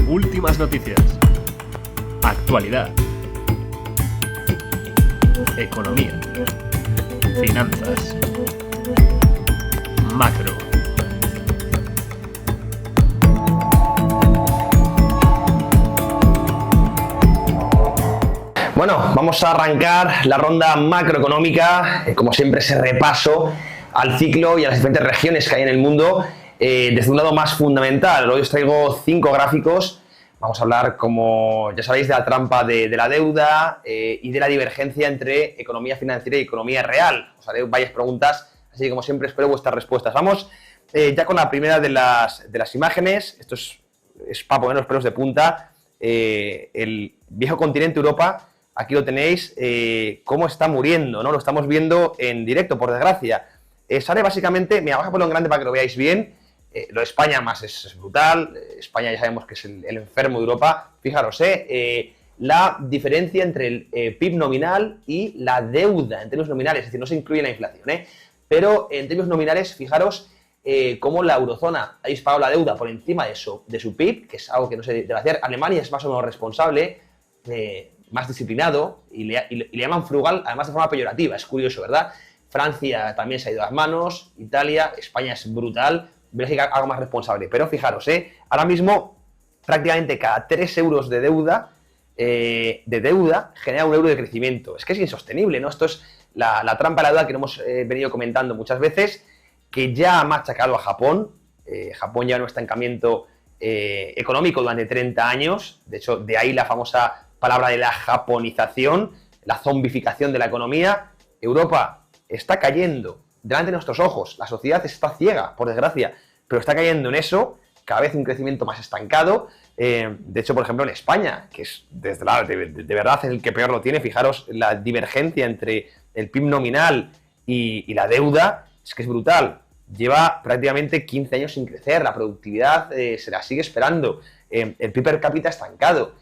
Últimas noticias. Actualidad. Economía. Finanzas. Macro. Bueno, vamos a arrancar la ronda macroeconómica, como siempre ese repaso al ciclo y a las diferentes regiones que hay en el mundo desde un lado más fundamental. Hoy os traigo 5 gráficos. Vamos a hablar, como ya sabéis, de la trampa de la deuda y de la divergencia entre economía financiera y economía real. Os haré varias preguntas, así que como siempre espero vuestras respuestas. Vamos ya con la primera de las imágenes. Esto es para poner los pelos de punta. El viejo continente Europa, aquí lo tenéis, cómo está muriendo, ¿no? Lo estamos viendo en directo, por desgracia. Sale básicamente, mira, vamos a ponerlo en grande para que lo veáis bien. Lo de España más es brutal. España ya sabemos que es el enfermo de Europa. Fijaros, la diferencia entre el PIB nominal y la deuda en términos nominales, es decir, no se incluye la inflación, pero en términos nominales, fijaros cómo la eurozona ha disparado la deuda por encima de su PIB, que es algo que no se debe hacer. Alemania es más o menos responsable, más disciplinado, y le llaman frugal, además de forma peyorativa. Es curioso, ¿verdad? Francia también se ha ido a las manos, Italia, España es brutal, Bélgica algo más responsable. Pero fijaros, ahora mismo prácticamente cada 3 euros de deuda genera 1 euro de crecimiento. Es que es insostenible, ¿no? Esto es la trampa de la deuda que hemos venido comentando muchas veces, que ya ha machacado a Japón. Japón ya no está en estancamiento económico durante 30 años. De hecho, de ahí la famosa palabra de la japonización, la zombificación de la economía. Europa está cayendo delante de nuestros ojos. La sociedad está ciega, por desgracia, pero está cayendo en eso, cada vez un crecimiento más estancado. De hecho, por ejemplo, en España, que es de verdad el que peor lo tiene, fijaros la divergencia entre el PIB nominal y la deuda, es que es brutal. Lleva prácticamente 15 años sin crecer, la productividad se la sigue esperando, el PIB per cápita estancado.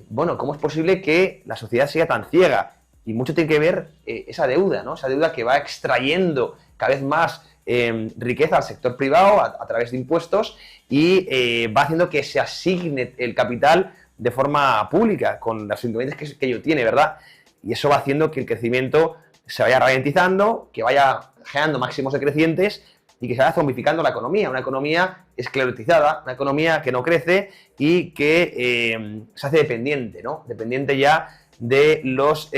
Bueno, ¿cómo es posible que la sociedad siga tan ciega? Y mucho tiene que ver esa deuda, ¿no? Esa deuda que va extrayendo cada vez más riqueza al sector privado a través de impuestos y va haciendo que se asigne el capital de forma pública con los inconvenientes que ello tiene, ¿verdad? Y eso va haciendo que el crecimiento se vaya ralentizando, que vaya generando máximos decrecientes y que se vaya zombificando la economía, una economía esclerotizada, una economía que no crece y que se hace dependiente, ¿no? Dependiente ya de los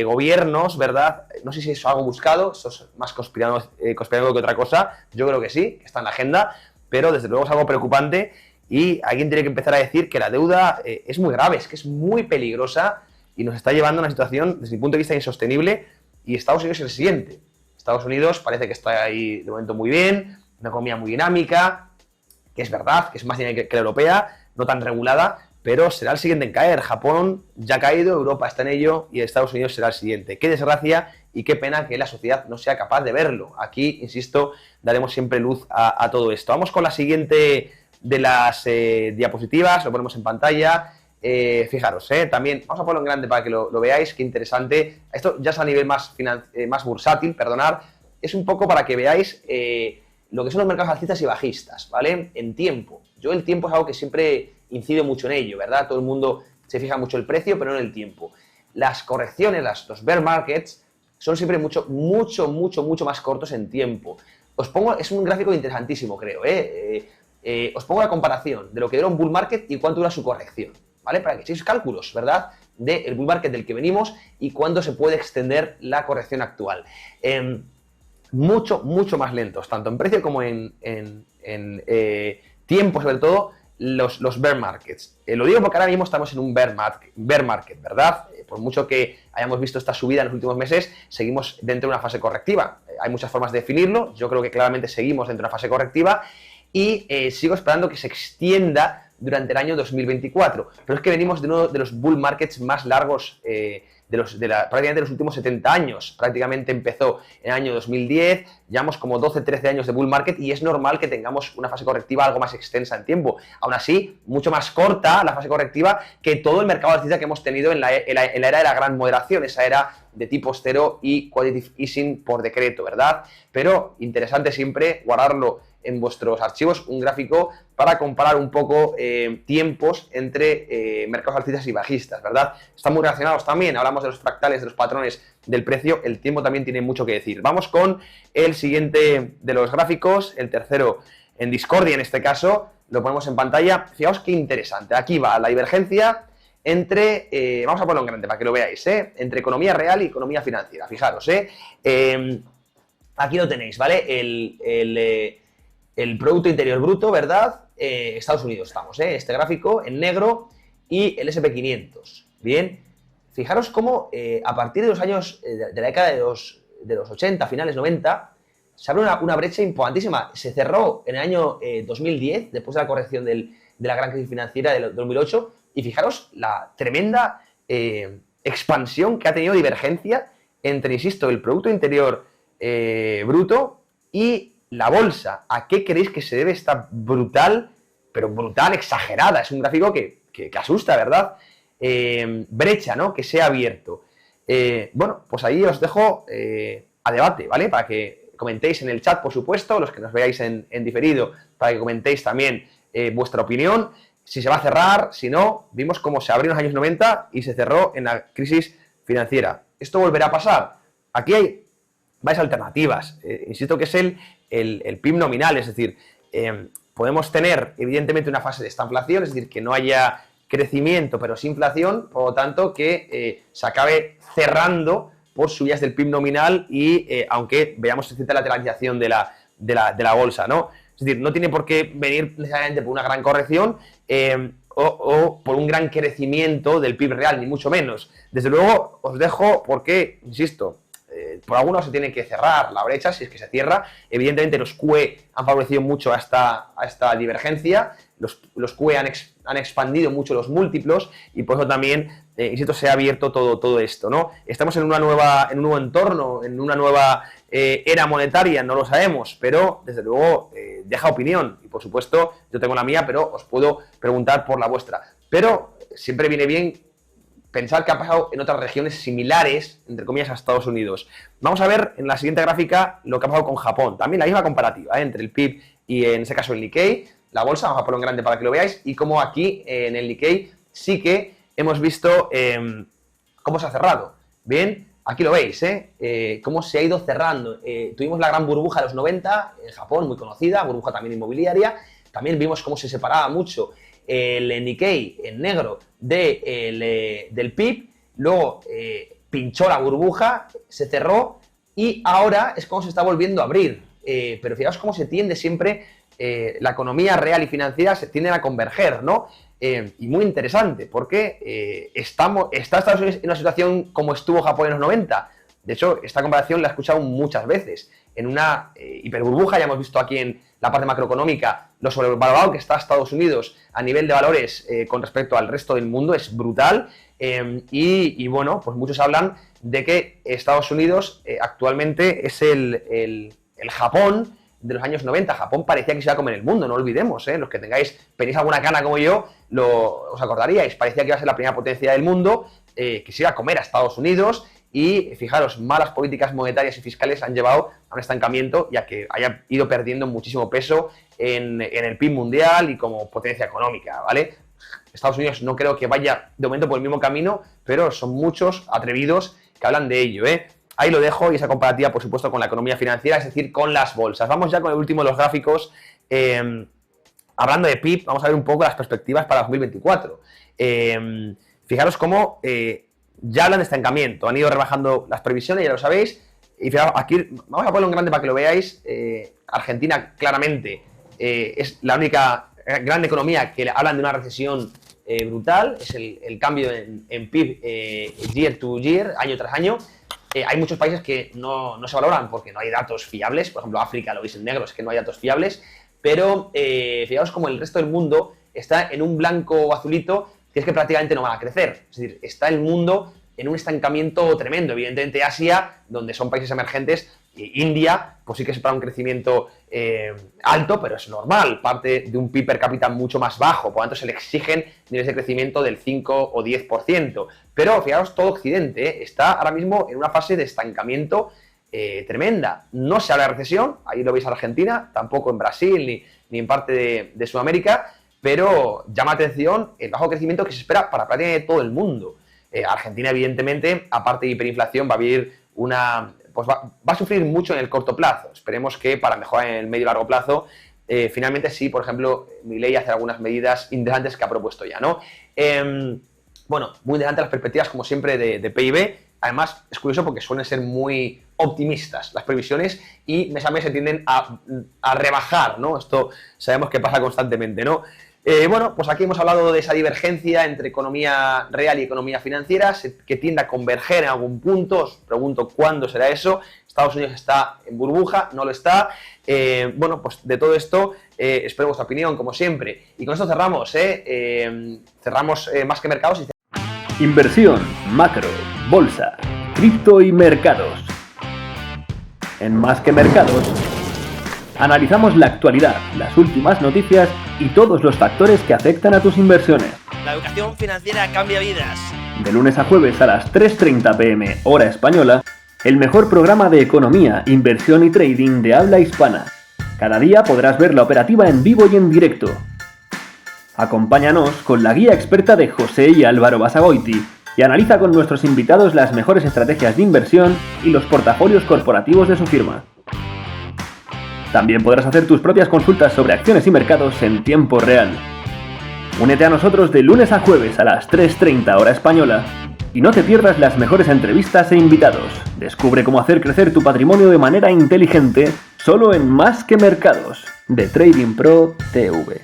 gobiernos, ¿verdad? No sé si eso es algo buscado, eso es más conspiranoico que otra cosa. Yo creo que sí, que está en la agenda, pero desde luego es algo preocupante y alguien tiene que empezar a decir que la deuda es muy grave, es que es muy peligrosa y nos está llevando a una situación, desde mi punto de vista, insostenible, y Estados Unidos es el siguiente. Estados Unidos parece que está ahí de momento muy bien, una economía muy dinámica, que es verdad, que es más dinámica que la europea, no tan regulada, pero será el siguiente en caer. Japón ya ha caído, Europa está en ello y Estados Unidos será el siguiente. Qué desgracia y qué pena que la sociedad no sea capaz de verlo. Aquí, insisto, daremos siempre luz a todo esto. Vamos con la siguiente de las diapositivas, lo ponemos en pantalla. Fijaros, también vamos a ponerlo en grande para que lo veáis, qué interesante. Esto ya es a nivel más bursátil, perdonad. Es un poco para que veáis lo que son los mercados alcistas y bajistas, ¿vale? En tiempo. Yo el tiempo es algo que siempre incido mucho en ello, ¿verdad? Todo el mundo se fija mucho en el precio, pero no en el tiempo. Las correcciones, los bear markets, son siempre mucho más cortos en tiempo. Os pongo, es un gráfico interesantísimo, creo, os pongo la comparación de lo que dura un bull market y cuánto dura su corrección, ¿vale? Para que echéis cálculos, ¿verdad? Del bull market del que venimos y cuándo se puede extender la corrección actual. Mucho más lentos, tanto en precio como en tiempo, sobre todo, los bear markets. Lo digo porque ahora mismo estamos en un bear market, ¿verdad? Por mucho que hayamos visto esta subida en los últimos meses, seguimos dentro de una fase correctiva. Hay muchas formas de definirlo, yo creo que claramente seguimos dentro de una fase correctiva y sigo esperando que se extienda durante el año 2024. Pero es que venimos de uno de los bull markets más largos prácticamente de los últimos 70 años. Prácticamente empezó en el año 2010, llevamos como 12-13 años de bull market y es normal que tengamos una fase correctiva algo más extensa en tiempo. Aún así, mucho más corta la fase correctiva que todo el mercado alcista que hemos tenido en la era de la gran moderación, esa era de tipo cero y quantitative easing por decreto, ¿verdad? Pero interesante siempre guardarlo en vuestros archivos un gráfico para comparar un poco tiempos entre mercados alcistas y bajistas, ¿verdad? Están muy relacionados también, hablamos de los fractales, de los patrones del precio, el tiempo también tiene mucho que decir. Vamos con el siguiente de los gráficos, el tercero en discordia en este caso, lo ponemos en pantalla. Fijaos qué interesante, aquí va la divergencia entre, vamos a ponerlo en grande para que lo veáis, entre economía real y economía financiera, fijaros, aquí lo tenéis, ¿vale? El Producto Interior Bruto, ¿verdad? Estados Unidos estamos, este gráfico en negro y el SP500, ¿bien? Fijaros cómo a partir de los años, de la década de los 80, finales 90, se abre una brecha importantísima. Se cerró en el año 2010, después de la corrección de la gran crisis financiera del 2008, y fijaros la tremenda expansión que ha tenido divergencia entre, insisto, el Producto Interior Bruto y la bolsa. ¿A qué creéis que se debe esta brutal, pero brutal, exagerada? Es un gráfico que asusta, ¿verdad? Brecha, ¿no? Que se ha abierto. Bueno, pues ahí os dejo a debate, ¿vale? Para que comentéis en el chat, por supuesto, los que nos veáis en diferido, para que comentéis también vuestra opinión, si se va a cerrar, si no. Vimos cómo se abrió en los años 90 y se cerró en la crisis financiera. ¿Esto volverá a pasar? Aquí hay varias alternativas. Insisto que es el PIB nominal, es decir, podemos tener evidentemente una fase de estanflación, es decir, que no haya crecimiento pero sin inflación, por lo tanto que se acabe cerrando por subidas del PIB nominal y aunque veamos cierta lateralización de la bolsa, ¿no? Es decir, no tiene por qué venir necesariamente por una gran corrección o por un gran crecimiento del PIB real, ni mucho menos. Desde luego os dejo porque, insisto, por algunos se tiene que cerrar la brecha, si es que se cierra. Evidentemente los QE han favorecido mucho a esta divergencia, los QE han expandido mucho los múltiplos y por eso también, insisto, se ha abierto todo esto, ¿no? Estamos en un nuevo entorno, en una nueva era monetaria, no lo sabemos, pero desde luego deja opinión y por supuesto yo tengo la mía, pero os puedo preguntar por la vuestra. Pero siempre viene bien pensar qué ha pasado en otras regiones similares, entre comillas, a Estados Unidos. Vamos a ver en la siguiente gráfica lo que ha pasado con Japón. También la misma comparativa entre el PIB y en ese caso el Nikkei, la bolsa, vamos a ponerlo en grande para que lo veáis, y cómo aquí en el Nikkei sí que hemos visto cómo se ha cerrado. Bien, aquí lo veis, cómo se ha ido cerrando. Tuvimos la gran burbuja de los 90 en Japón, muy conocida, burbuja también inmobiliaria. También vimos cómo se separaba mucho el Nikkei en negro del PIB, luego pinchó la burbuja, se cerró y ahora es como se está volviendo a abrir. Pero fijaos cómo se tiende siempre, la economía real y financiera se tienden a converger, ¿no? Y muy interesante, porque está Estados Unidos en una situación como estuvo Japón en los 90. De hecho, esta comparación la he escuchado muchas veces. En una hiperburbuja, ya hemos visto aquí en la parte macroeconómica, lo sobrevalorado que está Estados Unidos a nivel de valores con respecto al resto del mundo es brutal. Y bueno, pues muchos hablan de que Estados Unidos actualmente es el Japón de los años 90. Japón parecía que se iba a comer el mundo, no olvidemos, los que tenéis alguna cana como yo, os acordaríais, parecía que iba a ser la primera potencia del mundo, que se iba a comer a Estados Unidos. Y fijaros, malas políticas monetarias y fiscales han llevado a un estancamiento y a que haya ido perdiendo muchísimo peso en el PIB mundial y como potencia económica, ¿vale? Estados Unidos no creo que vaya de momento por el mismo camino, pero son muchos atrevidos que hablan de ello, Ahí lo dejo y esa comparativa, por supuesto, con la economía financiera, es decir, con las bolsas. Vamos ya con el último de los gráficos. Hablando de PIB, vamos a ver un poco las perspectivas para 2024. Fijaros cómo ya hablan de estancamiento, han ido rebajando las previsiones, ya lo sabéis, y fijaros, aquí vamos a ponerlo en grande para que lo veáis. Argentina claramente es la única gran economía que hablan de una recesión brutal, es el cambio en PIB year to year, año tras año. Hay muchos países que no se valoran porque no hay datos fiables, por ejemplo África lo veis en negro, es que no hay datos fiables, pero fijaos como el resto del mundo está en un blanco o azulito, que es que prácticamente no van a crecer. Es decir, está el mundo en un estancamiento tremendo. Evidentemente Asia, donde son países emergentes, India, pues sí que se espera un crecimiento alto, pero es normal, parte de un PIB per cápita mucho más bajo, por lo tanto se le exigen niveles de crecimiento del 5 o 10%. Pero fijaros, todo Occidente está ahora mismo en una fase de estancamiento tremenda. No se habla de recesión, ahí lo veis en Argentina, tampoco en Brasil ni en parte de Sudamérica, pero llama atención el bajo crecimiento que se espera para prácticamente todo el mundo. Argentina, evidentemente, aparte de hiperinflación, va a vivir va a sufrir mucho en el corto plazo. Esperemos que para mejorar en el medio y largo plazo, finalmente sí, por ejemplo, Milei hace algunas medidas interesantes que ha propuesto ya, ¿no? Bueno, muy interesantes las perspectivas, como siempre, de PIB. Además, es curioso porque suelen ser muy optimistas las previsiones y mes a mes se tienden a rebajar, ¿no? Esto sabemos que pasa constantemente, ¿no? Bueno, pues aquí hemos hablado de esa divergencia entre economía real y economía financiera, que tiende a converger en algún punto. Os pregunto cuándo será eso. Estados Unidos está en burbuja, no lo está. Bueno, pues de todo esto espero vuestra opinión, como siempre. Y con esto cerramos, cerramos Más que Mercados. Inversión, macro, bolsa, cripto y mercados. En Más que Mercados analizamos la actualidad, las últimas noticias y todos los factores que afectan a tus inversiones. La educación financiera cambia vidas. De lunes a jueves a las 3:30 p.m. hora española, el mejor programa de economía, inversión y trading de habla hispana. Cada día podrás ver la operativa en vivo y en directo. Acompáñanos con la guía experta de José y Álvaro Basagoiti y analiza con nuestros invitados las mejores estrategias de inversión y los portafolios corporativos de su firma. También podrás hacer tus propias consultas sobre acciones y mercados en tiempo real. Únete a nosotros de lunes a jueves a las 3:30 hora española y no te pierdas las mejores entrevistas e invitados. Descubre cómo hacer crecer tu patrimonio de manera inteligente solo en Más que Mercados de Trading Pro TV.